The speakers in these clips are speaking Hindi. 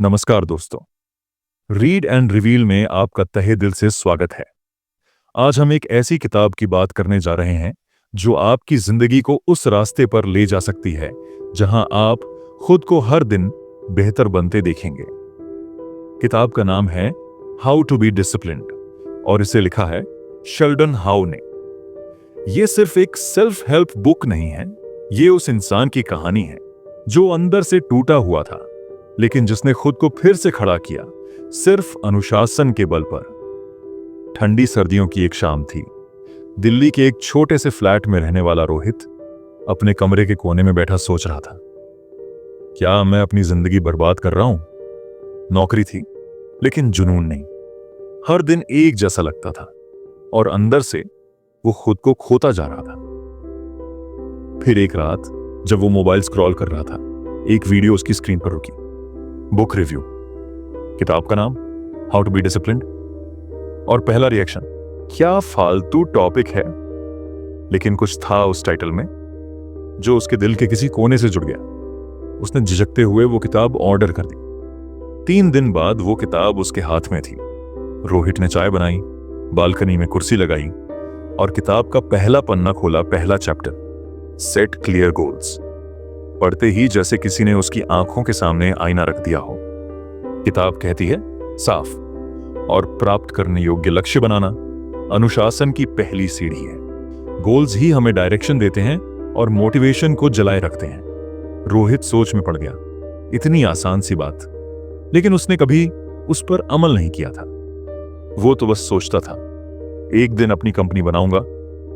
नमस्कार दोस्तों। रीड एंड रिवील में आपका तहे दिल से स्वागत है। आज हम एक ऐसी किताब की बात करने जा रहे हैं जो आपकी जिंदगी को उस रास्ते पर ले जा सकती है जहां आप खुद को हर दिन बेहतर बनते देखेंगे। किताब का नाम है हाउ टू बी डिसिप्लिन्ड और इसे लिखा है शेल्डन हाउ ने। यह सिर्फ एक सेल्फ हेल्प बुक नहीं है, ये उस इंसान की कहानी है जो अंदर से टूटा हुआ था लेकिन जिसने खुद को फिर से खड़ा किया सिर्फ अनुशासन के बल पर। ठंडी सर्दियों की एक शाम थी। दिल्ली के एक छोटे से फ्लैट में रहने वाला रोहित अपने कमरे के कोने में बैठा सोच रहा था, क्या मैं अपनी जिंदगी बर्बाद कर रहा हूं? नौकरी थी लेकिन जुनून नहीं। हर दिन एक जैसा लगता था और अंदर से वो खुद को खोता जा रहा था। फिर एक रात जब वो मोबाइल स्क्रॉल कर रहा था, एक वीडियो उसकी स्क्रीन पर रुकी। बुक रिव्यू, किताब का नाम हाउ टू बी डिसिप्लिन्ड, और पहला रिएक्शन, क्या फालतू टॉपिक है। लेकिन कुछ था उस टाइटल में जो उसके दिल के किसी कोने से जुड़ गया। उसने झिझकते हुए वो किताब ऑर्डर कर दी। 3 दिन बाद वो किताब उसके हाथ में थी। रोहित ने चाय बनाई, बालकनी में कुर्सी लगाई और किताब का पहला पन्ना खोला। पहला चैप्टर, सेट क्लियर गोल्स। पढ़ते ही जैसे किसी ने उसकी आंखों के सामने आईना रख दिया हो। किताब कहती है, साफ और प्राप्त करने योग्य लक्ष्य बनाना अनुशासन की पहली सीढ़ी है। गोल्स ही हमें डायरेक्शन देते हैं और मोटिवेशन को जलाए रखते हैं। रोहित सोच में पड़ गया, इतनी आसान सी बात, लेकिन उसने कभी उस पर अमल नहीं किया था। वो तो बस सोचता था, एक दिन अपनी कंपनी बनाऊंगा,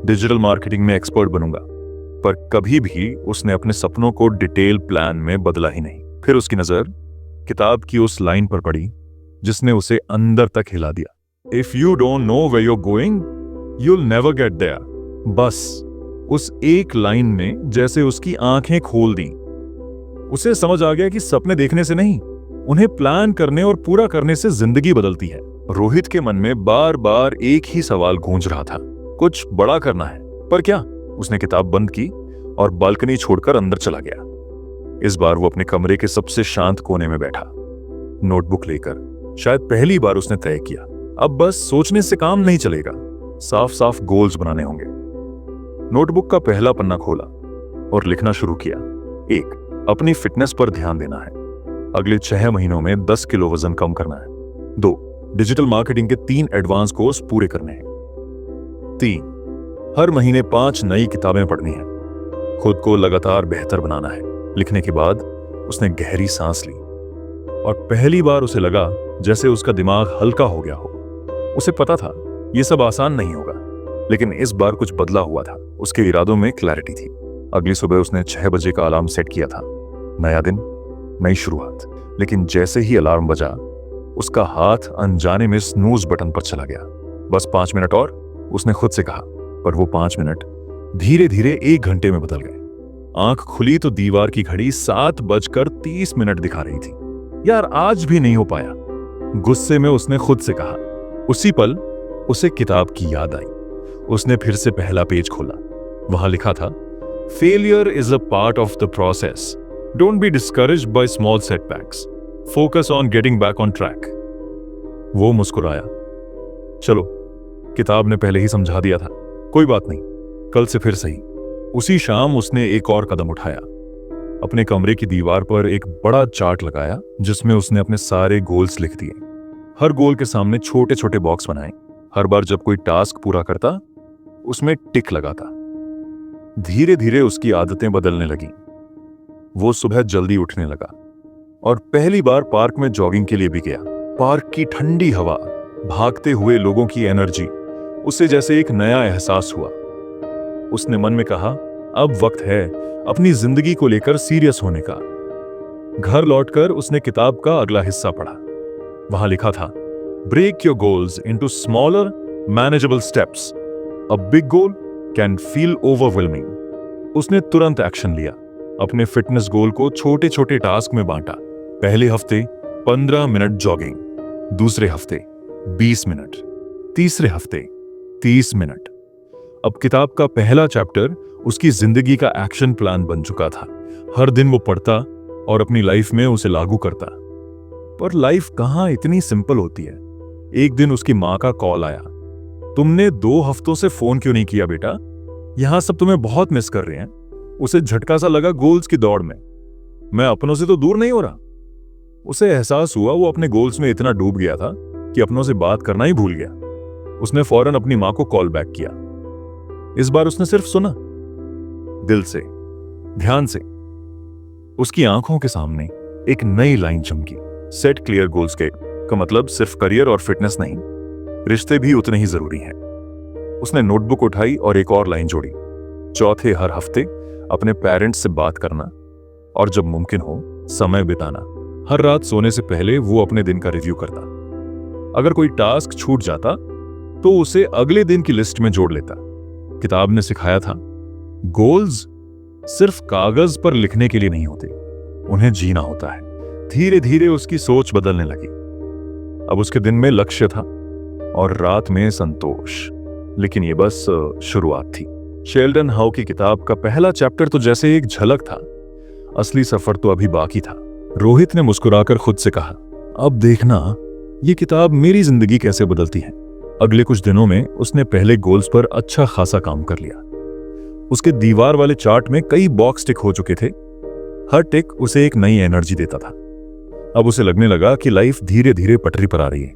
डिजिटल मार्केटिंग में एक्सपर्ट बनूंगा, पर कभी भी उसने अपने सपनों को डिटेल प्लान में बदला ही नहीं। फिर उसकी नजर किताब की उस लाइन पर पड़ी जिसने उसे अंदर तक हिला दिया, if you don't know where you are going you'll never get there. बस उस एक लाइन ने जैसे उसकी आंखें खोल दी। उसे समझ आ गया कि सपने देखने से नहीं, उन्हें प्लान करने और पूरा करने से जिंदगी बदलती है। रोहित के मन में बार बार एक ही सवाल गूंज रहा था, कुछ बड़ा करना है, पर क्या? उसने किताब बंद की और बालकनी छोड़कर अंदर चला गया। इस बार वो अपने कमरे के सबसे शांत कोने में बैठा, नोटबुक लेकर। शायद पहली बार उसने तय किया, अब बस सोचने से काम नहीं चलेगा, साफ साफ गोल्स बनाने होंगे। नोटबुक का पहला पन्ना खोला और लिखना शुरू किया। 1, अपनी फिटनेस पर ध्यान देना है, अगले 6 महीनों में 10 किलो वजन कम करना है। 2, डिजिटल मार्केटिंग के 3 एडवांस कोर्स पूरे करने हैं। 3, हर महीने 5 नई किताबें पढ़नी है, खुद को लगातार बेहतर बनाना है। लिखने के बाद उसने गहरी सांस ली और पहली बार उसे लगा जैसे उसका दिमाग हल्का हो गया हो। उसे पता था यह सब आसान नहीं होगा, लेकिन इस बार कुछ बदला हुआ था। उसके इरादों में क्लैरिटी थी। अगली सुबह उसने 6 बजे का अलार्म सेट किया था। नया दिन, नई शुरुआत। लेकिन जैसे ही अलार्म बजा, उसका हाथ अनजाने में स्नूज बटन पर चला गया। बस 5 मिनट और, उसने खुद से कहा, पर वो 5 मिनट धीरे धीरे 1 घंटे में बदल गए। आंख खुली तो दीवार की घड़ी 7:30 दिखा रही थी। यार, आज भी नहीं हो पाया, गुस्से में उसने खुद से कहा। उसी पल उसे किताब की याद आई। उसने फिर से पहला पेज खोला। वहां लिखा था, failure is a part of the process, don't be discouraged by small setbacks, focus on getting back on track. वो मुस्कुराया। चलो, किताब ने पहले ही समझा दिया था, कोई बात नहीं, कल से फिर सही। उसी शाम उसने एक और कदम उठाया। अपने कमरे की दीवार पर एक बड़ा चार्ट लगाया जिसमें उसने अपने सारे गोल्स लिख दिए। हर गोल के सामने छोटे छोटे बॉक्स बनाए। हर बार जब कोई टास्क पूरा करता, उसमें टिक लगाता। धीरे धीरे उसकी आदतें बदलने लगी। वो सुबह जल्दी उठने लगा और पहली बार पार्क में जॉगिंग के लिए भी गया। पार्क की ठंडी हवा, भागते हुए लोगों की एनर्जी, उसे जैसे एक नया एहसास हुआ। उसने मन में कहा, अब वक्त है अपनी जिंदगी को लेकर सीरियस होने का। घर लौटकर उसने किताब का अगला हिस्सा पढ़ा। वहां लिखा था, break your goals into smaller manageable steps, a big goal can feel overwhelming. उसने तुरंत एक्शन लिया। अपने फिटनेस गोल को छोटे छोटे टास्क में बांटा। पहले हफ्ते 15 मिनट जॉगिंग, दूसरे हफ्ते 20 मिनट, तीसरे हफ्ते 30 मिनट। अब किताब का पहला चैप्टर उसकी जिंदगी का एक्शन प्लान बन चुका था। हर दिन वो पढ़ता और अपनी लाइफ में उसे लागू करता। पर लाइफ कहाँ इतनी सिंपल होती है। एक दिन उसकी माँ का कॉल आया, तुमने 2 हफ्तों से फोन क्यों नहीं किया बेटा, यहां सब तुम्हें बहुत मिस कर रहे हैं। उसे झटका सा लगा गोल्स की दौड़ में, मैं अपनों से तो दूर नहीं हो रहा। उसे एहसास हुआ वो अपने गोल्स में इतना डूब गया था कि अपनों से बात करना ही भूल गया। उसने फौरन अपनी माँ को कॉल बैक किया। इस बार उसने सिर्फ सुना, दिल से, ध्यान से। उसकी आंखों के सामने एक नई लाइन चमकी, सेट क्लियर गोल्स के का मतलब सिर्फ करियर और फिटनेस नहीं, रिश्ते भी उतने ही जरूरी हैं। उसने नोटबुक उठाई और एक और लाइन जोड़ी, चौथे हर हफ्ते अपने पेरेंट्स से बात करना और जब मुमकिन हो समय बिताना। हर रात सोने से पहले वो अपने दिन का रिव्यू करता। अगर कोई टास्क छूट जाता तो उसे अगले दिन की लिस्ट में जोड़ लेता। किताब ने सिखाया था, गोल्स सिर्फ कागज पर लिखने के लिए नहीं होते, उन्हें जीना होता है। धीरे धीरे उसकी सोच बदलने लगी। अब उसके दिन में लक्ष्य था और रात में संतोष, लेकिन ये बस शुरुआत थी। शेल्डन हाउ की किताब का पहला चैप्टर तो जैसे एक झलक था, असली सफर तो अभी बाकी था। रोहित ने मुस्कुराकर खुद से कहा, अब देखना ये किताब मेरी जिंदगी कैसे बदलती है। अगले कुछ दिनों में उसने पहले गोल्स पर अच्छा खासा काम कर लिया। उसके दीवार वाले चार्ट में कई बॉक्स टिक हो चुके थे। हर टिक उसे एक नई एनर्जी देता था। अब उसे लगने लगा कि लाइफ धीरे धीरे पटरी पर आ रही है।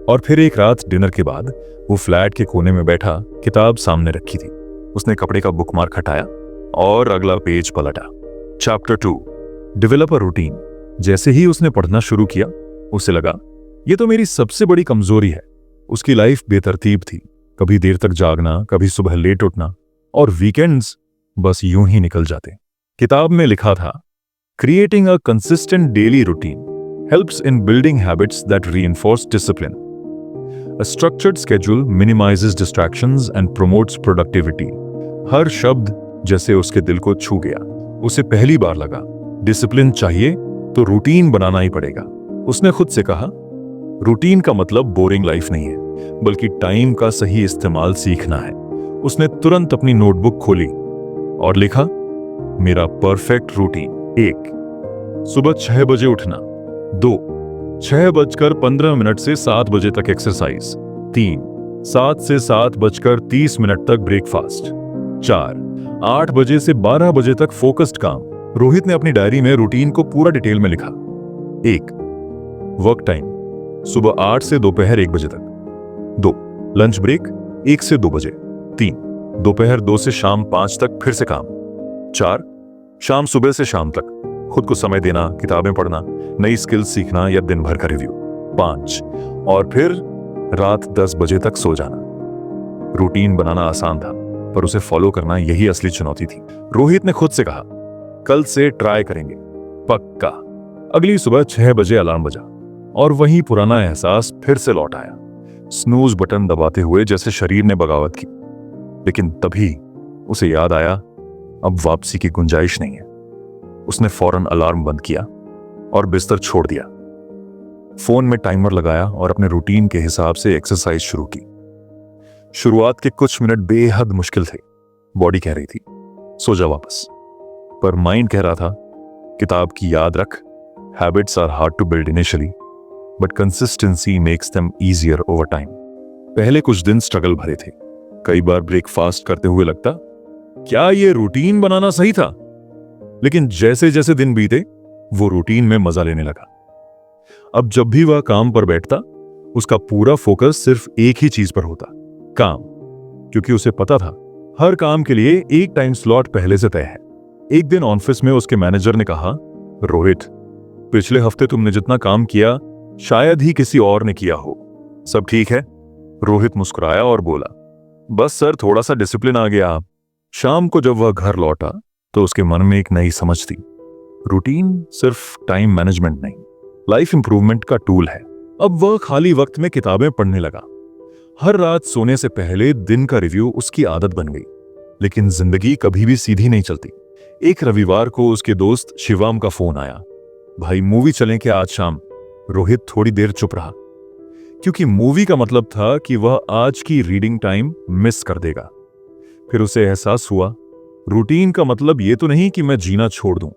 और फिर एक रात डिनर के बाद वो फ्लैट के कोने में बैठा, किताब सामने रखी थी। उसने कपड़े का बुकमार्क हटाया और अगला पेज पलटा। Chapter 2, develop a routine. जैसे ही उसने पढ़ना शुरू किया, उसे लगा ये तो मेरी सबसे बड़ी कमजोरी है। उसकी लाइफ बेतरतीब थी, कभी देर तक जागना, कभी सुबह लेट उठना, और वीकेंड्स बस यूं ही निकल जाते। किताब में लिखा था, creating a consistent daily routine helps in building habits that reinforce discipline. A structured schedule minimises distractions and promotes productivity. हर शब्द जैसे उसके दिल को छू गया। उसे पहली बार लगा, डिसिप्लिन चाहिए तो रूटीन बनाना ही पड़ेगा। उसने खुद से कहा, रूटीन का मतलब बोरिंग लाइफ नहीं है, बल्कि टाइम का सही इस्तेमाल सीखना है। उसने तुरंत अपनी नोटबुक खोली और लिखा, मेरा परफेक्ट रूटीन। 1, सुबह 6 बजे उठना। 2, 6:15 से 7 बजे तक एक्सरसाइज। 3, 7 से 7:30 तक ब्रेकफास्ट। 4, 8 बजे से 12 बजे तक फोकस्ड काम। रोहित ने अपनी डायरी में रूटीन को पूरा डिटेल में लिखा। 1, वर्क टाइम, सुबह 8 से दोपहर 1 बजे तक। 2, लंच ब्रेक 1 से 2 बजे। 3, दोपहर 2 से शाम 5 तक फिर से काम। 4, शाम सुबह से शाम तक खुद को समय देना, किताबें पढ़ना, नई स्किल्स सीखना या दिन भर का रिव्यू। 5, और फिर रात 10 बजे तक सो जाना। रूटीन बनाना आसान था, पर उसे फॉलो करना यही असली चुनौती थी। रोहित ने खुद से कहा, कल से ट्राई करेंगे, पक्का। अगली सुबह 6 बजे अलार्म बजा और वही पुराना एहसास फिर से लौट आया। स्नूज बटन दबाते हुए जैसे शरीर ने बगावत की। लेकिन तभी उसे याद आया, अब वापसी की गुंजाइश नहीं है। उसने फौरन अलार्म बंद किया और बिस्तर छोड़ दिया। फोन में टाइमर लगाया और अपने रूटीन के हिसाब से एक्सरसाइज शुरू की। शुरुआत के कुछ मिनट बेहद मुश्किल थे। बॉडी कह रही थी, सो जा वापस, पर माइंड कह रहा था, किताब की याद रख, habits are hard to build initially, but consistency makes them easier over time. पहले कुछ दिन स्ट्रगल भरे थे। कई बार ब्रेकफास्ट करते हुए लगता, क्या ये रूटीन बनाना सही था? लेकिन जैसे जैसे दिन बीते, वो रूटीन में मजा लेने लगा। अब जब भी वह काम पर बैठता, उसका पूरा फोकस सिर्फ एक ही चीज पर होता, काम। क्योंकि उसे पता था, हर काम के लिए एक टाइम स्लॉट पहले से तय है। एक दिन ऑफिस में उसके मैनेजर ने कहा, रोहित, पिछले हफ्ते तुमने जितना काम किया शायद ही किसी और ने किया हो। सब ठीक है? रोहित मुस्कुराया और बोला, बस सर, थोड़ा सा डिसिप्लिन आ गया। शाम को जब वह घर लौटा तो उसके मन में एक नई समझ थी, रूटीन सिर्फ टाइम मैनेजमेंट नहीं, लाइफ इंप्रूवमेंट का टूल है। अब वह खाली वक्त में किताबें पढ़ने लगा। हर रात सोने से पहले दिन का रिव्यू उसकी आदत बन गई। लेकिन जिंदगी कभी भी सीधी नहीं चलती। एक रविवार को उसके दोस्त शिवम का फोन आया, भाई मूवी चलें क्या आज शाम? रोहित थोड़ी देर चुप रहा, क्योंकि मूवी का मतलब था कि वह आज की रीडिंग टाइम मिस कर देगा। फिर उसे एहसास हुआ, रूटीन का मतलब ये तो नहीं कि मैं जीना छोड़ दूं,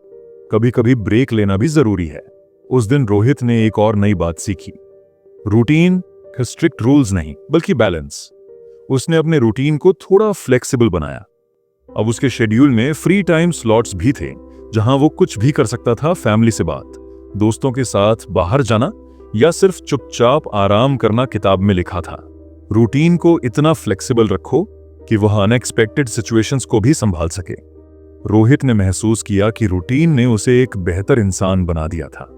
कभी कभी ब्रेक लेना भी जरूरी है। उस दिन रोहित ने एक और नई बात सीखी। रूटीन स्ट्रिक्ट रूल्स नहीं, बल्कि बैलेंस। उसने अपने रूटीन को थोड़ा फ्लेक्सिबल बनाया। अब उसके शेड्यूल में फ्री टाइम स्लॉट्स भी थे, जहां वो कुछ भी कर सकता था। फैमिली से बात, दोस्तों के साथ बाहर जाना या सिर्फ चुपचाप आराम करना किताब में लिखा था। रूटीन को इतना फ्लेक्सिबल रखो कि वह अनएक्सपेक्टेड सिचुएशंस को भी संभाल सके। रोहित ने महसूस किया कि रूटीन ने उसे एक बेहतर इंसान बना दिया था।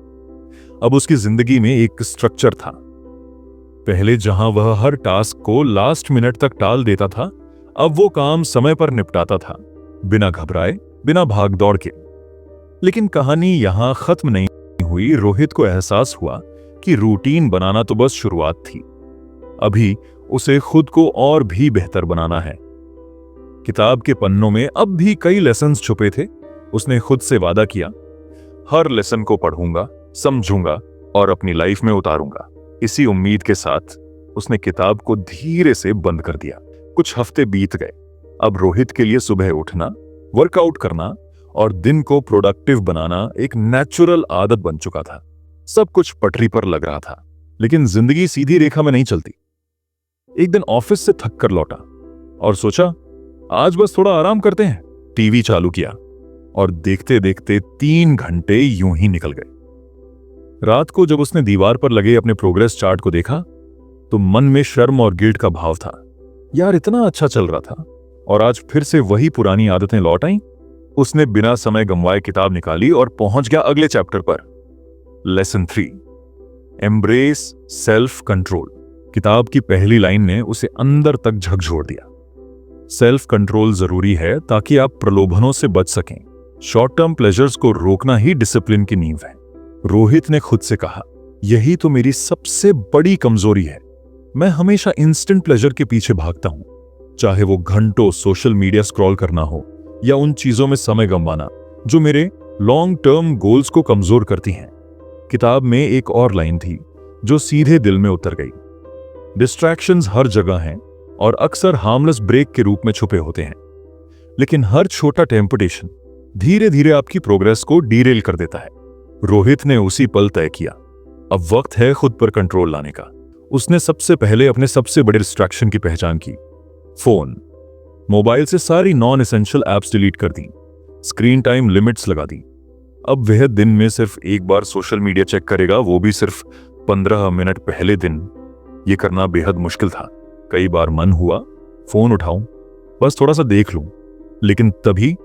अब उसकी जिंदगी में एक स्ट्रक्चर था। पहले जहां वह हर टास्क को लास्ट मिनट तक टाल देता था, अब वो काम समय पर निपटाता था, बिना घबराए, बिना भागदौड़ के। लेकिन कहानी यहां खत्म नहीं हुई। रोहित को एहसास हुआ कि रूटीन बनाना तो बस शुरुआत थी। अभी उसे खुद को और भी बेहतर बनाना है। किताब के पन्नों में अब भी कई लेसन्स छुपे थे। उसने खुद से वादा किया, हर लेसन को पढ़ूंगा, समझूंगा और अपनी लाइफ में उतारूंगा। इसी उम्मीद के साथ उसने किताब को धीरे से बंद कर दिया। कुछ हफ्ते बीत गए। अब रोहित के लिए सुबह उठना, वर्कआउट करना और दिन को प्रोडक्टिव बनाना एक नेचुरल आदत बन चुका था। सब कुछ पटरी पर लग रहा था, लेकिन जिंदगी सीधी रेखा में नहीं चलती। एक दिन ऑफिस से थक कर लौटा और सोचा, आज बस थोड़ा आराम करते हैं। टीवी चालू किया और देखते देखते 3 घंटे यूं ही निकल गए। रात को जब उसने दीवार पर लगे अपने प्रोग्रेस चार्ट को देखा तो मन में शर्म और गिल्ट का भाव था। यार, इतना अच्छा चल रहा था और आज फिर से वही पुरानी आदतें लौट आईं। उसने बिना समय गंवाए किताब निकाली और पहुंच गया अगले चैप्टर पर। Lesson 3, embrace self control. किताब की पहली लाइन ने उसे अंदर तक झकझोर दिया। सेल्फ कंट्रोल जरूरी है ताकि आप प्रलोभनों से बच सकें। शॉर्ट टर्म प्लेजर्स को रोकना ही डिसिप्लिन की नींव है। रोहित ने खुद से कहा, यही तो मेरी सबसे बड़ी कमजोरी है। मैं हमेशा इंस्टेंट प्लेजर के पीछे भागता हूं, चाहे वो घंटों सोशल मीडिया स्क्रॉल करना हो या उन चीजों में समय गंवाना जो मेरे लॉन्ग टर्म गोल्स को कमजोर करती हैं। किताब में एक और लाइन थी जो सीधे दिल में उतर गई। डिस्ट्रैक्शंस हर जगह हैं और अक्सर हार्मलेस ब्रेक के रूप में छुपे होते हैं, लेकिन हर छोटा टेम्पटेशन धीरे धीरे आपकी प्रोग्रेस को डीरेल कर देता है। रोहित ने उसी पल तय किया, अब वक्त है खुद पर कंट्रोल लाने का। उसने सबसे पहले अपने सबसे बड़े डिस्ट्रैक्शन की पहचान की। फोन, मोबाइल से सारी नॉन एसेंशियल एप्स डिलीट कर दी, स्क्रीन टाइम लिमिट्स लगा दी। अब वह दिन में सिर्फ एक बार सोशल मीडिया चेक करेगा, वो भी सिर्फ 15 मिनट पहले दिन। यह करना बेहद मुश्किल था। कई बार मन हुआ फोन उठाऊं, बस थोड़ा सा देख लूं, लेकिन तभी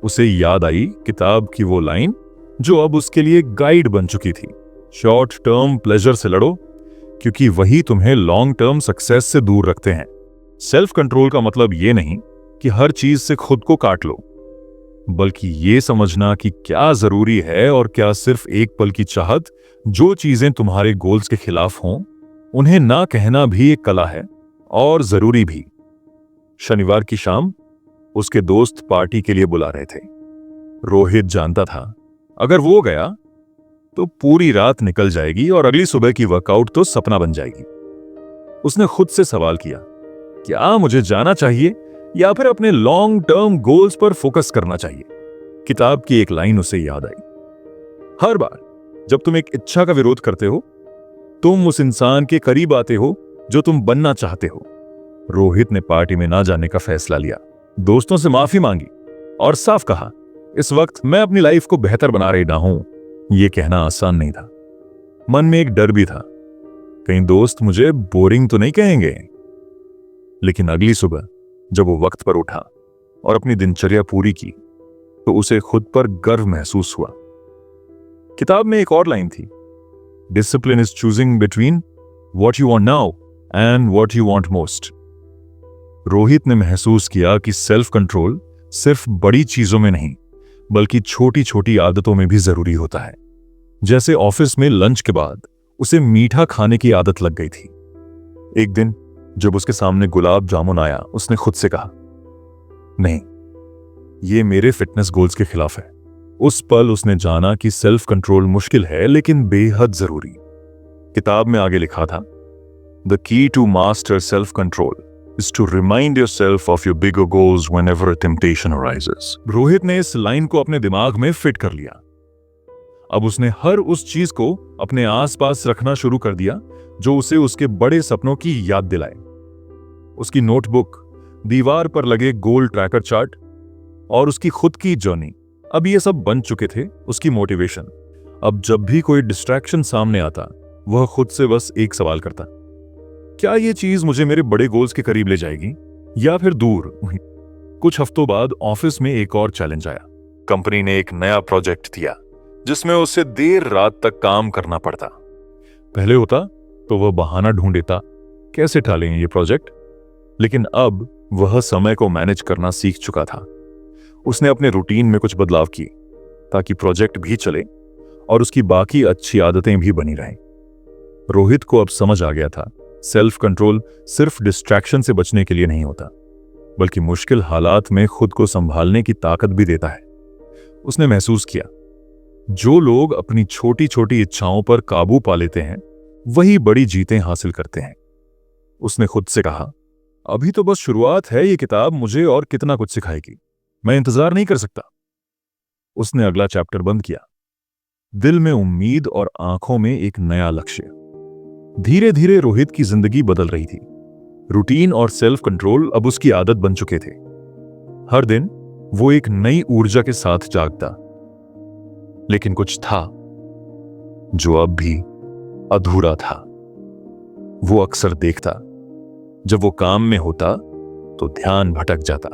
उसे याद आई किताब की वो लाइन जो अब उसके लिए गाइड बन चुकी थी। शॉर्ट टर्म प्लेजर से लड़ो, क्योंकि वही तुम्हें लॉन्ग टर्म सक्सेस से दूर रखते हैं। सेल्फ कंट्रोल का मतलब ये नहीं कि हर चीज से खुद को काट लो, बल्कि ये समझना कि क्या जरूरी है और क्या सिर्फ एक पल की चाहत। जो चीजें तुम्हारे गोल्स के खिलाफ हों, उन्हें ना कहना भी एक कला है और जरूरी भी। शनिवार की शाम उसके दोस्त पार्टी के लिए बुला रहे थे। रोहित जानता था अगर वो गया तो पूरी रात निकल जाएगी और अगली सुबह की वर्कआउट तो सपना बन जाएगी। उसने खुद से सवाल किया, क्या मुझे जाना चाहिए या फिर अपने लॉन्ग टर्म गोल्स पर फोकस करना चाहिए? किताब की एक लाइन उसे याद आई, हर बार जब तुम एक इच्छा का विरोध करते हो, तुम उस इंसान के करीब आते हो जो तुम बनना चाहते हो। रोहित ने पार्टी में ना जाने का फैसला लिया, दोस्तों से माफी मांगी और साफ कहा, इस वक्त मैं अपनी लाइफ को बेहतर बना रहा हूं। यह कहना आसान नहीं था। मन में एक डर भी था, कहीं दोस्त मुझे बोरिंग तो नहीं कहेंगे। लेकिन अगली सुबह जब वो वक्त पर उठा और अपनी दिनचर्या पूरी की तो उसे खुद पर गर्व महसूस हुआ। किताब में एक और लाइन थी, discipline is choosing between what you want now and what you want most. Rohit ने महसूस किया कि सेल्फ कंट्रोल सिर्फ बड़ी चीजों में नहीं, बल्कि छोटी छोटी आदतों में भी जरूरी होता है। जैसे ऑफिस में लंच के बाद उसे मीठा खाने की आदत लग गई थी। एक दिन जब उसके सामने गुलाब जामुन आया, उसने खुद से कहा, नहीं, ये मेरे फिटनेस गोल्स के खिलाफ है। उस पल उसने जाना कि सेल्फ कंट्रोल मुश्किल है लेकिन बेहद जरूरी। किताब में आगे लिखा था, the key to master self control is to remind yourself of your bigger goals whenever a temptation arises. Rohit ने इस लाइन को अपने दिमाग में फिट कर लिया। अब उसने हर उस चीज को अपने आसपास रखना शुरू कर दिया जो उसे उसके बड़े सपनों की याद दिलाए। उसकी नोटबुक, दीवार पर लगे गोल ट्रैकर चार्ट और उसकी खुद की जर्नी, अब ये सब बन चुके थे उसकी मोटिवेशन। अब जब भी कोई डिस्ट्रैक्शन सामने आता, वह खुद से बस एक सवाल करता, क्या ये चीज मुझे मेरे बड़े गोल्स के करीब ले जाएगी या फिर दूर? कुछ हफ्तों बाद ऑफिस में एक और चैलेंज आया। कंपनी ने एक नया प्रोजेक्ट दिया जिसमें उसे देर रात तक काम करना पड़ता। पहले होता तो वह बहाना ढूंढ देता कैसे टालें ये प्रोजेक्ट, लेकिन अब वह समय को मैनेज करना सीख चुका था। उसने अपने रूटीन में कुछ बदलाव किए ताकि प्रोजेक्ट भी चले और उसकी बाकी अच्छी आदतें भी बनी रहें। रोहित को अब समझ आ गया था, सेल्फ कंट्रोल सिर्फ डिस्ट्रैक्शन से बचने के लिए नहीं होता, बल्कि मुश्किल हालात में खुद को संभालने की ताकत भी देता है। उसने महसूस किया, जो लोग अपनी छोटी छोटी इच्छाओं पर काबू पा लेते हैं वही बड़ी जीतें हासिल करते हैं। उसने खुद से कहा, अभी तो बस शुरुआत है, ये किताब मुझे और कितना कुछ सिखाएगी, मैं इंतजार नहीं कर सकता। उसने अगला चैप्टर बंद किया, दिल में उम्मीद और आंखों में एक नया लक्ष्य। धीरे धीरे रोहित की जिंदगी बदल रही थी। रूटीन और सेल्फ कंट्रोल अब उसकी आदत बन चुके थे। हर दिन वो एक नई ऊर्जा के साथ जागता, लेकिन कुछ था जो अब भी अधूरा था। वो अक्सर देखता, जब वो काम में होता तो ध्यान भटक जाता।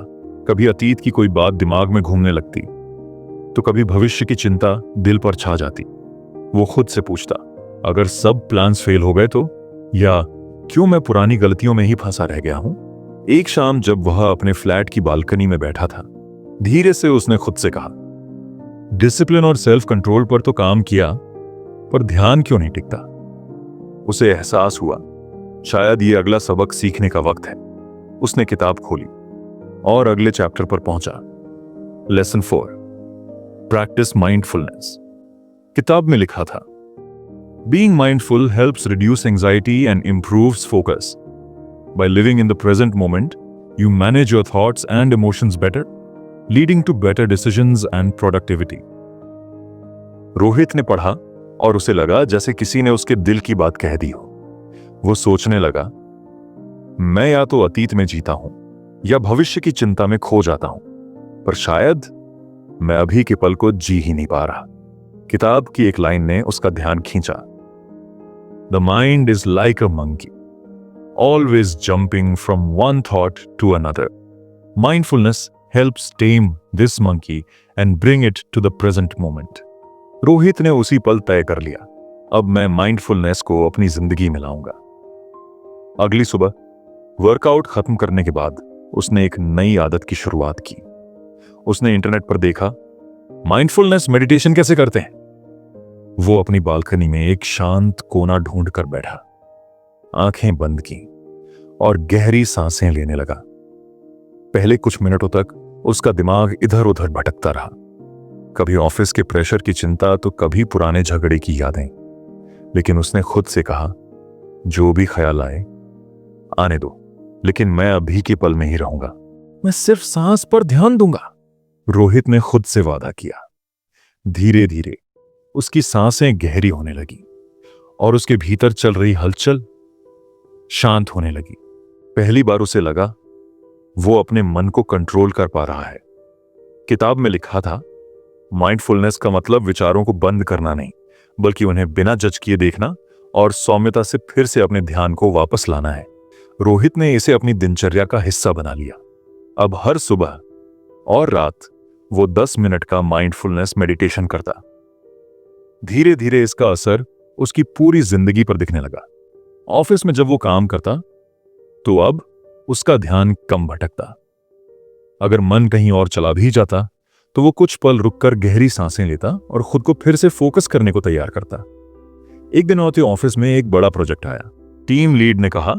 कभी अतीत की कोई बात दिमाग में घूमने लगती, तो कभी भविष्य की चिंता दिल पर छा जाती। वो खुद से पूछता, अगर सब प्लान्स फेल हो गए तो, या क्यों मैं पुरानी गलतियों में ही फंसा रह गया हूं? एक शाम जब वह अपने फ्लैट की बालकनी में बैठा था, धीरे से उसने खुद से कहा, डिसिप्लिन और सेल्फ कंट्रोल पर तो काम किया, पर ध्यान क्यों नहीं टिकता? उसे एहसास हुआ, शायद ये अगला सबक सीखने का वक्त है। उसने किताब खोली और अगले चैप्टर पर पहुंचा। Lesson 4, practice mindfulness. किताब में लिखा था, being mindful helps reduce anxiety and improves focus. By living in the present moment, you manage your thoughts and emotions better, leading to better decisions and productivity. Rohit ने पढ़ा और उसे लगा जैसे किसी ने उसके दिल की बात कह दी हो। वो सोचने लगा, मैं या तो अतीत में जीता हूं या भविष्य की चिंता में खो जाता हूं, पर शायद मैं अभी के पल को जी ही नहीं पा रहा। किताब की एक लाइन ने उसका ध्यान खींचा, the mind is like a monkey, always jumping from one thought to another. Mindfulness helps tame this monkey and bring it to the present moment. Rohit ने उसी पल तय कर लिया, अब मैं माइंडफुलनेस को अपनी जिंदगी में लाऊंगा। अगली सुबह वर्कआउट खत्म करने के बाद उसने एक नई आदत की शुरुआत की। उसने इंटरनेट पर देखा, माइंडफुलनेस मेडिटेशन कैसे करते हैं। वो अपनी बालकनी में एक शांत कोना ढूंढ कर बैठा, आंखें बंद की और गहरी सांसें लेने लगा। पहले कुछ मिनटों तक उसका दिमाग इधर उधर भटकता रहा, कभी ऑफिस के प्रेशर की चिंता तो कभी पुराने झगड़े की यादें। लेकिन उसने खुद से कहा, जो भी ख्याल आए आने दो, लेकिन मैं अभी के पल में ही रहूंगा, मैं सिर्फ सांस पर ध्यान दूंगा। रोहित ने खुद से वादा किया। धीरे धीरे उसकी सांसें गहरी होने लगी और उसके भीतर चल रही हलचल शांत होने लगी। पहली बार उसे लगा वो अपने मन को कंट्रोल कर पा रहा है। किताब में लिखा था, माइंडफुलनेस का मतलब विचारों को बंद करना नहीं, बल्कि उन्हें बिना जज किए देखना और सौम्यता से फिर से अपने ध्यान को वापस लाना है। रोहित ने इसे अपनी दिनचर्या का हिस्सा बना लिया। अब हर सुबह और रात वो 10 मिनट का माइंडफुलनेस मेडिटेशन करता। धीरे धीरे इसका असर उसकी पूरी जिंदगी पर दिखने लगा। ऑफिस में जब वो काम करता तो अब उसका ध्यान कम भटकता। अगर मन कहीं और चला भी जाता तो वो कुछ पल रुककर गहरी सांसें लेता और खुद को फिर से फोकस करने को तैयार करता। एक दिन होते ऑफिस में एक बड़ा प्रोजेक्ट आया। टीम लीड ने कहा,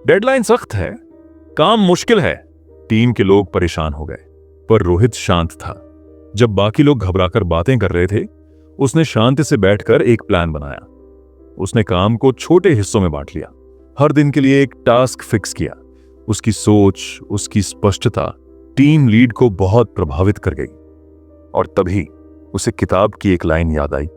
डेडलाइन सख्त है, काम मुश्किल है। टीम के लोग परेशान हो गए, पर रोहित शांत था। जब बाकी लोग घबराकर बातें कर रहे थे, उसने शांति से बैठकर एक प्लान बनाया। उसने काम को छोटे हिस्सों में बांट लिया, हर दिन के लिए एक टास्क फिक्स किया। उसकी सोच, उसकी स्पष्टता टीम लीड को बहुत प्रभावित कर गई। और तभी उसे किताब की एक लाइन याद आई,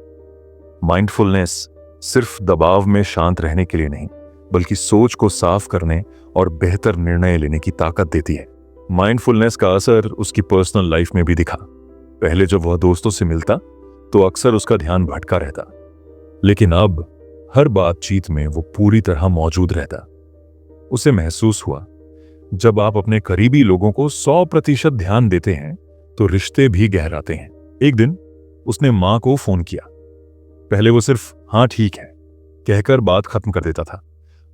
माइंडफुलनेस सिर्फ दबाव में शांत रहने के लिए नहीं, बल्कि सोच को साफ करने और बेहतर निर्णय लेने की ताकत देती है। माइंडफुलनेस का असर उसकी पर्सनल लाइफ में भी दिखा। पहले जब वह दोस्तों से मिलता तो अक्सर उसका ध्यान भटका रहता, लेकिन अब हर बातचीत में वो पूरी तरह मौजूद रहता। उसे महसूस हुआ, जब आप अपने करीबी लोगों को 100% ध्यान देते हैं तो रिश्ते भी गहराते हैं। एक दिन उसने मां को फोन किया। पहले वो सिर्फ हाँ ठीक है कहकर बात खत्म कर देता था,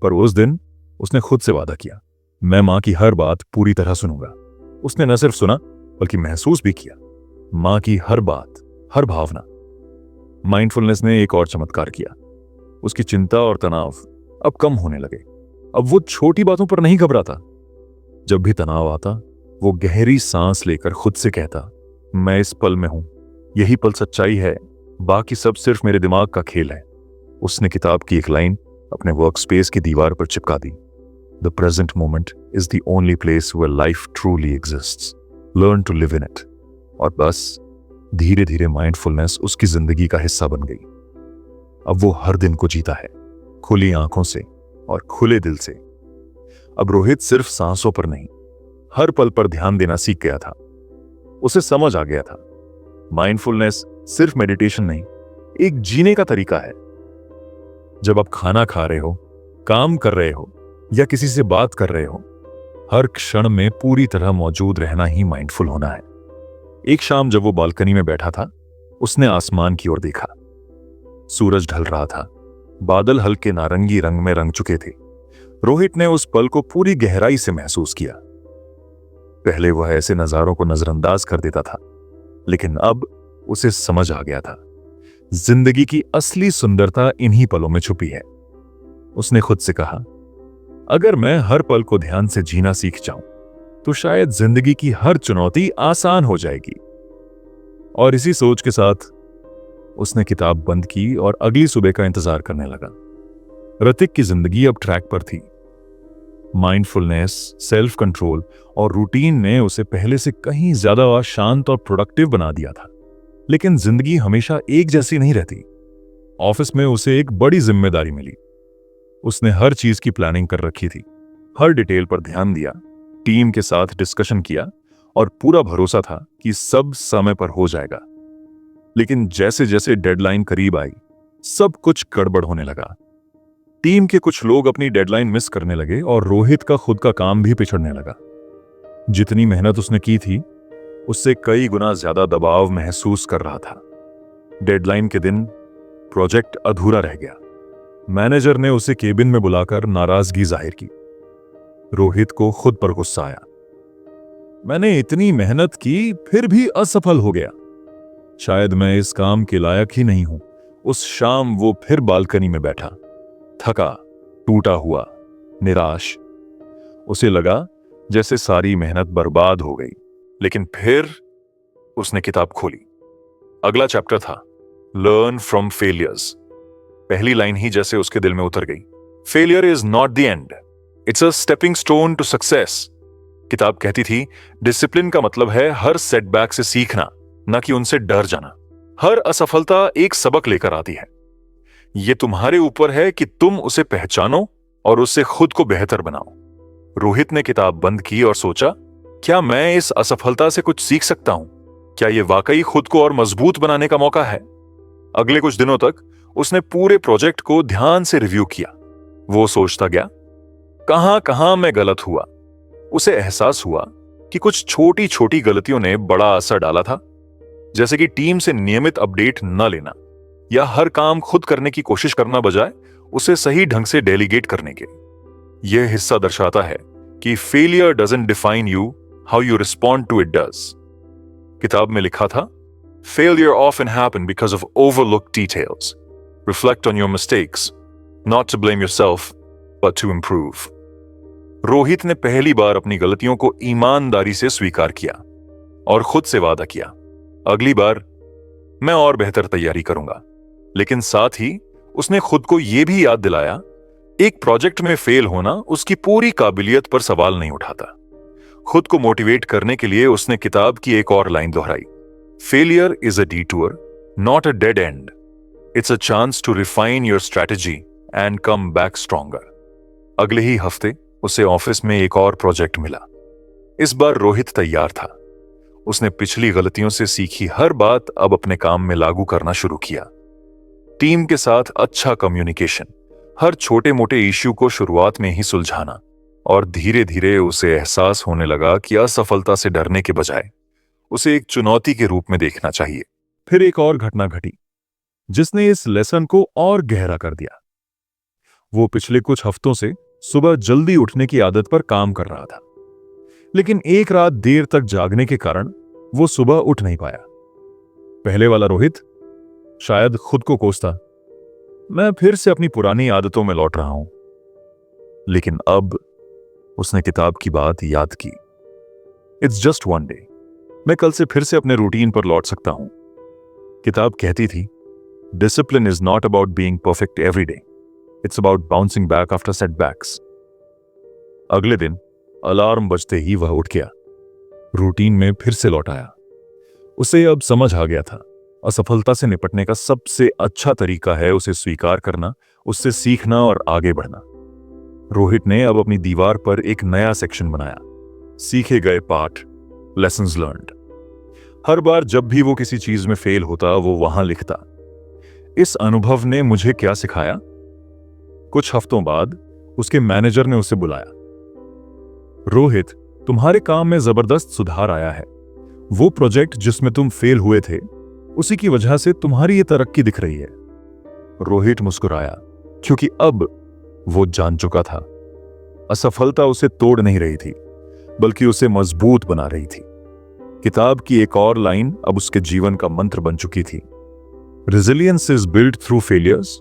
पर उस दिन उसने खुद से वादा किया, मैं मां की हर बात पूरी तरह सुनूंगा। उसने न सिर्फ सुना बल्कि महसूस भी किया मां की हर बात, हर भावना। माइंडफुलनेस ने एक और चमत्कार किया। उसकी चिंता और तनाव अब कम होने लगे। अब वो छोटी बातों पर नहीं घबराता। जब भी तनाव आता वो गहरी सांस लेकर खुद से कहता, मैं इस पल में हूं, यही पल सच्चाई है, बाकी सब सिर्फ मेरे दिमाग का खेल है। उसने किताब की एक लाइन अपने वर्क स्पेस की दीवार पर चिपका दी, the present moment is the only place where life truly exists, learn to live in it. और बस धीरे धीरे माइंडफुलनेस उसकी जिंदगी का हिस्सा बन गई। अब वो हर दिन को जीता है, खुली आंखों से और खुले दिल से। अब रोहित सिर्फ सांसों पर नहीं, हर पल पर ध्यान देना सीख गया था। उसे समझ आ गया था, माइंडफुलनेस सिर्फ मेडिटेशन नहीं, एक जीने का तरीका है। जब आप खाना खा रहे हो, काम कर रहे हो या किसी से बात कर रहे हो, हर क्षण में पूरी तरह मौजूद रहना ही माइंडफुल होना है। एक शाम जब वो बालकनी में बैठा था, उसने आसमान की ओर देखा। सूरज ढल रहा था, बादल हल्के नारंगी रंग में रंग चुके थे। रोहित ने उस पल को पूरी गहराई से महसूस किया। पहले वह ऐसे नजारों को नजरअंदाज कर देता था, लेकिन अब उसे समझ आ गया था, जिंदगी की असली सुंदरता इन्हीं पलों में छुपी है। उसने खुद से कहा, अगर मैं हर पल को ध्यान से जीना सीख जाऊं तो शायद जिंदगी की हर चुनौती आसान हो जाएगी। और इसी सोच के साथ उसने किताब बंद की और अगली सुबह का इंतजार करने लगा। ऋतिक की जिंदगी अब ट्रैक पर थी। माइंडफुलनेस, सेल्फ कंट्रोल और रूटीन ने उसे पहले से कहीं ज्यादा शांत और प्रोडक्टिव बना दिया था। लेकिन जिंदगी हमेशा एक जैसी नहीं रहती। ऑफिस में उसे एक बड़ी जिम्मेदारी मिली। उसने हर चीज की प्लानिंग कर रखी थी, हर डिटेल पर ध्यान दिया, टीम के साथ डिस्कशन किया और पूरा भरोसा था कि सब समय पर हो जाएगा। लेकिन जैसे जैसे डेडलाइन करीब आई, सब कुछ गड़बड़ होने लगा। टीम के कुछ लोग अपनी डेडलाइन मिस करने लगे और रोहित का खुद का काम भी पिछड़ने लगा। जितनी मेहनत उसने की थी, उससे कई गुना ज्यादा दबाव महसूस कर रहा था। डेडलाइन के दिन प्रोजेक्ट अधूरा रह गया। मैनेजर ने उसे केबिन में बुलाकर नाराजगी जाहिर की। रोहित को खुद पर गुस्सा आया। मैंने इतनी मेहनत की फिर भी असफल हो गया, शायद मैं इस काम के लायक ही नहीं हूं। उस शाम वो फिर बालकनी में बैठा, थका, टूटा हुआ, निराश। उसे लगा जैसे सारी मेहनत बर्बाद हो गई। लेकिन फिर उसने किताब खोली। अगला चैप्टर था लर्न फ्रॉम फेलियर्स। पहली लाइन ही जैसे उसके दिल में उतर गई। Failure is not the end, it's a stepping stone to success. किताब कहती थी, डिसिप्लिन का मतलब है हर सेटबैक से सीखना, न कि उनसे डर जाना। हर असफलता एक सबक लेकर आती है। यह तुम्हारे ऊपर है कि तुम उसे पहचानो और उससे खुद को बेहतर बनाओ। रोहित ने किताब बंद की और सोचा, क्या मैं इस असफलता से कुछ सीख सकता हूं? क्या यह वाकई खुद को और मजबूत बनाने का मौका है? अगले कुछ दिनों तक उसने पूरे प्रोजेक्ट को ध्यान से रिव्यू किया। वो सोचता गया, कहां कहां मैं गलत हुआ। उसे एहसास हुआ कि कुछ छोटी छोटी गलतियों ने बड़ा असर डाला था, जैसे कि टीम से नियमित अपडेट न लेना या हर काम खुद करने की कोशिश करना बजाय उसे सही ढंग से डेलीगेट करने के। यह हिस्सा दर्शाता है कि failure doesn't define you, how you respond to it does. किताब में लिखा था, failure often happen because of overlooked details. Reflect on your mistakes, not to blame yourself but to improve. Rohit ने पहली बार अपनी गलतियों को ईमानदारी से स्वीकार किया और खुद से वादा किया, अगली बार मैं और बेहतर तैयारी करूंगा। लेकिन साथ ही उसने खुद को यह भी याद दिलाया, एक प्रोजेक्ट में फेल होना उसकी पूरी काबिलियत पर सवाल नहीं उठाता। खुद को मोटिवेट करने के लिए उसने किताब की एक और लाइन दोहराई, failure is a detour, not a dead end. It's a chance to refine your strategy and come back stronger. अगले ही हफ्ते उसे ऑफिस में एक और प्रोजेक्ट मिला। इस बार रोहित तैयार था। उसने पिछली गलतियों से सीखी हर बात अब अपने काम में लागू करना शुरू किया। टीम के साथ अच्छा कम्युनिकेशन, हर छोटे मोटे इश्यू को शुरुआत में ही सुलझाना, और धीरे धीरे उसे एहसास होने लगा कि असफलता से डरने के बजाय उसे एक चुनौती के रूप में देखना चाहिए। फिर एक और घटना घटी जिसने इस लेसन को और गहरा कर दिया। वो पिछले कुछ हफ्तों से सुबह जल्दी उठने की आदत पर काम कर रहा था, लेकिन एक रात देर तक जागने के कारण वो सुबह उठ नहीं पाया। पहले वाला रोहित शायद खुद को कोसता, मैं फिर से अपनी पुरानी आदतों में लौट रहा हूं। लेकिन अब उसने किताब की बात याद की। इट्स जस्ट वन डे, मैं कल से फिर से अपने रूटीन पर लौट सकता हूं। किताब कहती थी, discipline is not about being perfect every day, it's about bouncing back after setbacks. अगले दिन अलार्म बजते ही वह उठ गया, रूटीन में फिर से लौट आया। उसे अब समझ आ गया था, असफलता से निपटने का सबसे अच्छा तरीका है उसे स्वीकार करना, उससे सीखना और आगे बढ़ना। रोहित ने अब अपनी दीवार पर एक नया सेक्शन बनाया, सीखे गए पाठ, लेसन्स लर्न्ड। हर बार जब भी वो किसी चीज में फेल होता वो वहां लिखता, इस अनुभव ने मुझे क्या सिखाया। कुछ हफ्तों बाद उसके मैनेजर ने उसे बुलाया। रोहित, तुम्हारे काम में जबरदस्त सुधार आया है। वो प्रोजेक्ट जिसमें तुम फेल हुए थे, उसी की वजह से तुम्हारी ये तरक्की दिख रही है। रोहित मुस्कुराया, क्योंकि अब वो जान चुका था असफलता उसे तोड़ नहीं रही थी, बल्कि उसे मजबूत बना रही थी। किताब की एक और लाइन अब उसके जीवन का मंत्र बन चुकी थी, resilience is built through failures,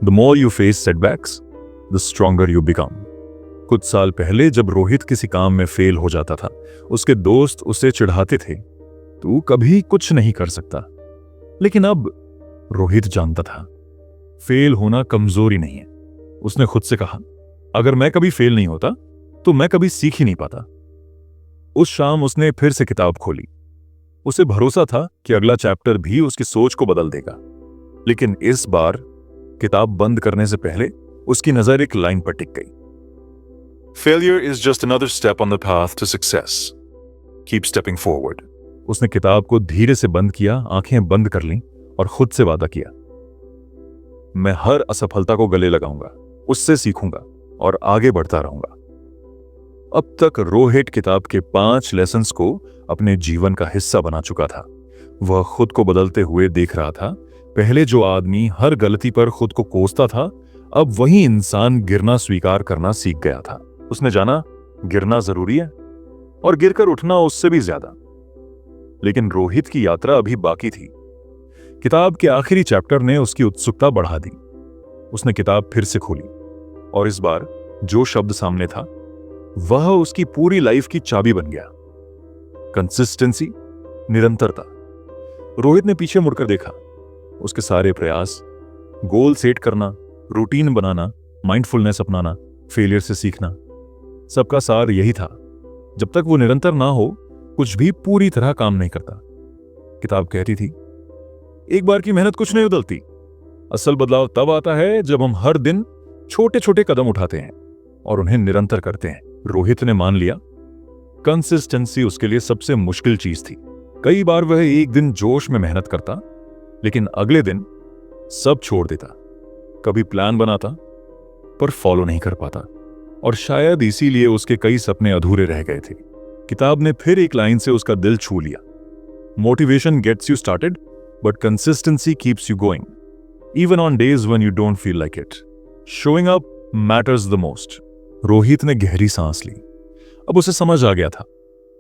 the more you face setbacks, the stronger you become. कुछ साल पहले जब रोहित किसी काम में फेल हो जाता था, उसके दोस्त उसे चिढ़ाते थे, तू कभी कुछ नहीं कर सकता। लेकिन अब रोहित जानता था, फेल होना कमजोरी नहीं है। उसने खुद से कहा, अगर मैं कभी फेल नहीं होता तो मैं कभी सीख ही नहीं पाता। उस शाम उसने फिर से किताब खोली। उसे भरोसा था कि अगला चैप्टर भी उसकी सोच को बदल देगा। लेकिन इस बार किताब बंद करने से पहले उसकी नजर एक लाइन पर टिक गई, Failure is just another step on the path to success. Keep stepping forward. उसने किताब को धीरे से बंद किया, आंखें बंद कर लीं और खुद से वादा किया, मैं हर असफलता को गले लगाऊंगा, उससे सीखूंगा और आगे बढ़ता रहूंगा। अब तक रोहित किताब के 5 लेसन्स को अपने जीवन का हिस्सा बना चुका था। वह खुद को बदलते हुए देख रहा था। पहले जो आदमी हर गलती पर खुद को कोसता था, अब वही इंसान गिरना स्वीकार करना सीख गया था। उसने जाना, गिरना जरूरी है और गिरकर उठना उससे भी ज्यादा। लेकिन रोहित की यात्रा अभी बाकी थी। किताब के आखिरी चैप्टर ने उसकी उत्सुकता बढ़ा दी। उसने किताब फिर से खोली और इस बार जो शब्द सामने था वह उसकी पूरी लाइफ की चाबी बन गया, कंसिस्टेंसी, निरंतरता। रोहित ने पीछे मुड़कर देखा। उसके सारे प्रयास, गोल सेट करना, रूटीन बनाना, माइंडफुलनेस अपनाना, फेलियर से सीखना, सबका सार यही था, जब तक वो निरंतर ना हो कुछ भी पूरी तरह काम नहीं करता। किताब कहती थी, एक बार की मेहनत कुछ नहीं बदलती, असल बदलाव तब आता है जब हम हर दिन छोटे छोटे कदम उठाते हैं और उन्हें निरंतर करते हैं। रोहित ने मान लिया, कंसिस्टेंसी उसके लिए सबसे मुश्किल चीज थी। कई बार वह एक दिन जोश में मेहनत करता, लेकिन अगले दिन सब छोड़ देता। कभी प्लान बनाता पर फॉलो नहीं कर पाता, और शायद इसीलिए उसके कई सपने अधूरे रह गए थे। किताब ने फिर एक लाइन से उसका दिल छू लिया, motivation gets you started but consistency keeps you going even on days when you don't feel like it. Showing up matters the most. Rohit ने गहरी सांस ली। अब उसे समझ आ गया था,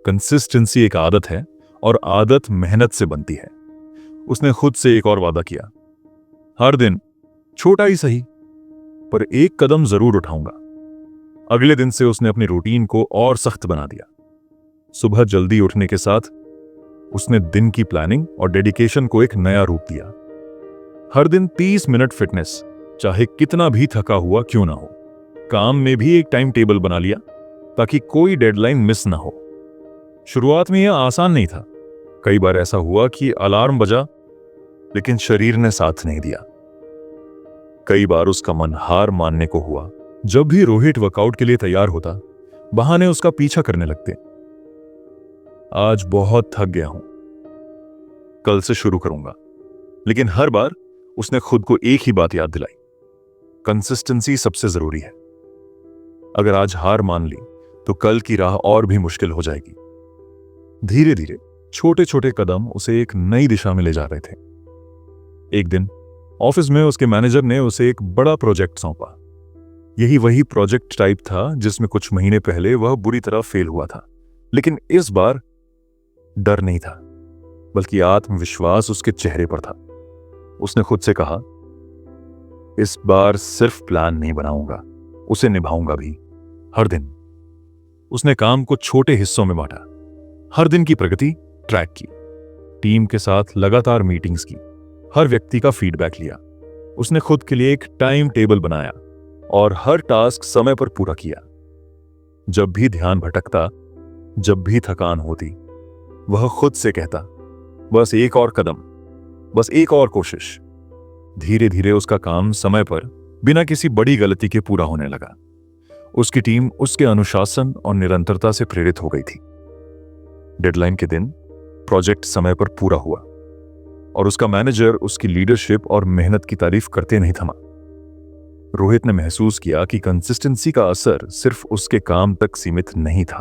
कंसिस्टेंसी एक आदत है और आदत मेहनत से बनती है। उसने खुद से एक और वादा किया, हर दिन छोटा ही सही पर एक कदम जरूर उठाऊंगा। अगले दिन से उसने अपनी रूटीन को और सख्त बना दिया। सुबह जल्दी उठने के साथ उसने दिन की प्लानिंग और डेडिकेशन को एक नया रूप दिया। हर दिन 30 मिनट फिटनेस, चाहे कितना भी थका हुआ क्यों ना हो। काम में भी एक टाइम टेबल बना लिया ताकि कोई डेडलाइन मिस ना हो। शुरुआत में यह आसान नहीं था। कई बार ऐसा हुआ कि अलार्म बजा लेकिन शरीर ने साथ नहीं दिया। कई बार उसका मन हार मानने को हुआ। जब भी रोहित वर्कआउट के लिए तैयार होता, बहाने उसका पीछा करने लगते। आज बहुत थक गया हूं, कल से शुरू करूंगा। लेकिन हर बार उसने खुद को एक ही बात याद दिलाई, कंसिस्टेंसी सबसे जरूरी है। अगर आज हार मान ली तो कल की राह और भी मुश्किल हो जाएगी। धीरे धीरे छोटे छोटे कदम उसे एक नई दिशा में ले जा रहे थे। एक दिन ऑफिस में उसके मैनेजर ने उसे एक बड़ा प्रोजेक्ट सौंपा। यही वही प्रोजेक्ट टाइप था जिसमें कुछ महीने पहले वह बुरी तरह फेल हुआ था। लेकिन इस बार डर नहीं था, बल्कि आत्मविश्वास उसके चेहरे पर था। उसने खुद से कहा, इस बार सिर्फ प्लान नहीं बनाऊंगा, उसे निभाऊंगा भी। हर दिन उसने काम को छोटे हिस्सों में बांटा, हर दिन की प्रगति ट्रैक की, टीम के साथ लगातार मीटिंग्स की, हर व्यक्ति का फीडबैक लिया। उसने खुद के लिए एक टाइम टेबल बनाया और हर टास्क समय पर पूरा किया। जब भी ध्यान भटकता, जब भी थकान होती, वह खुद से कहता, बस एक और कदम, बस एक और कोशिश। धीरे धीरे उसका काम समय पर बिना किसी बड़ी गलती के पूरा होने लगा। उसकी टीम उसके अनुशासन और निरंतरता से प्रेरित हो गई थी। डेडलाइन के दिन प्रोजेक्ट समय पर पूरा हुआ और उसका मैनेजर उसकी लीडरशिप और मेहनत की तारीफ करते नहीं थमा। रोहित ने महसूस किया कि कंसिस्टेंसी का असर सिर्फ उसके काम तक सीमित नहीं था।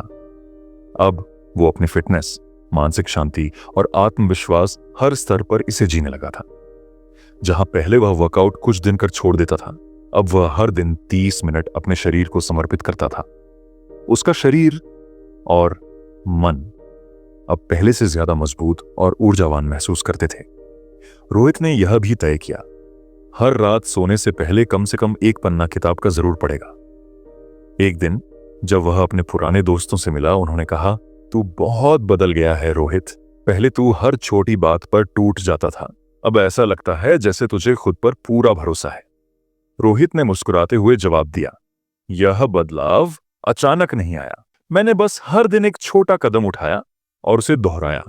अब वो अपनी फिटनेस, मानसिक शांति और आत्मविश्वास हर स्तर पर इसे जीने लगा था। जहां पहले वह वर्कआउट कुछ दिन कर छोड़ देता था, अब वह हर दिन 30 मिनट अपने शरीर को समर्पित करता था। उसका शरीर और मन अब पहले से ज्यादा मजबूत और ऊर्जावान महसूस करते थे। रोहित ने यह भी तय किया, हर रात सोने से पहले कम से कम एक पन्ना किताब का जरूर पढ़ेगा। एक दिन जब वह अपने पुराने दोस्तों से मिला, उन्होंने कहा, तू बहुत बदल गया है रोहित। पहले तू हर छोटी बात पर टूट जाता था, अब ऐसा लगता है जैसे तुझे खुद पर पूरा भरोसा है। रोहित ने मुस्कुराते हुए जवाब दिया, यह बदलाव अचानक नहीं आया। मैंने बस हर दिन एक छोटा कदम उठाया और उसे दोहराया,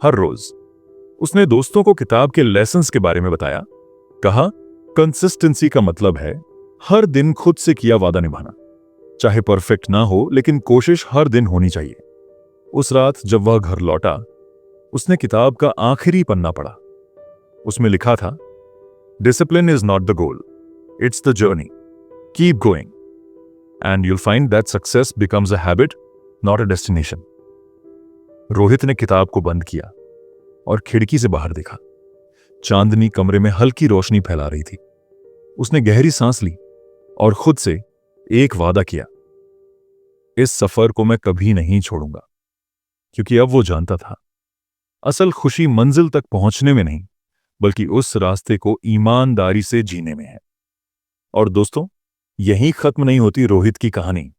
हर रोज। उसने दोस्तों को किताब के लेसन्स के बारे में बताया। कहा, कंसिस्टेंसी का मतलब है हर दिन खुद से किया वादा निभाना। चाहे परफेक्ट ना हो, लेकिन कोशिश हर दिन होनी चाहिए। उस रात जब वह घर लौटा, उसने किताब का आखिरी पन्ना पढ़ा। उसमें लिखा था, discipline is not the goal, it's the journey, keep going and you'll find that success becomes a habit, not a destination. Rohit ने किताब को बंद किया और खिड़की से बाहर देखा। चांदनी कमरे में हल्की रोशनी फैला रही थी। उसने गहरी सांस ली और खुद से एक वादा किया, इस सफर को मैं कभी नहीं छोड़ूंगा। क्योंकि अब वो जानता था, असल खुशी मंजिल तक पहुंचने में नहीं, बल्कि उस रास्ते को ईमानदारी से जीने में है। और दोस्तों, यहीं खत्म नहीं होती रोहित की कहानी।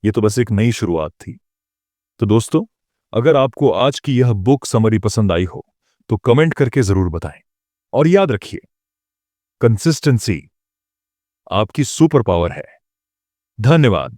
ये तो बस एक नई शुरुआत थी। तो दोस्तों, अगर आपको आज की यह बुक समरी पसंद आई हो तो कमेंट करके जरूर बताएं। और याद रखिए, कंसिस्टेंसी आपकी सुपर पावर है। धन्यवाद।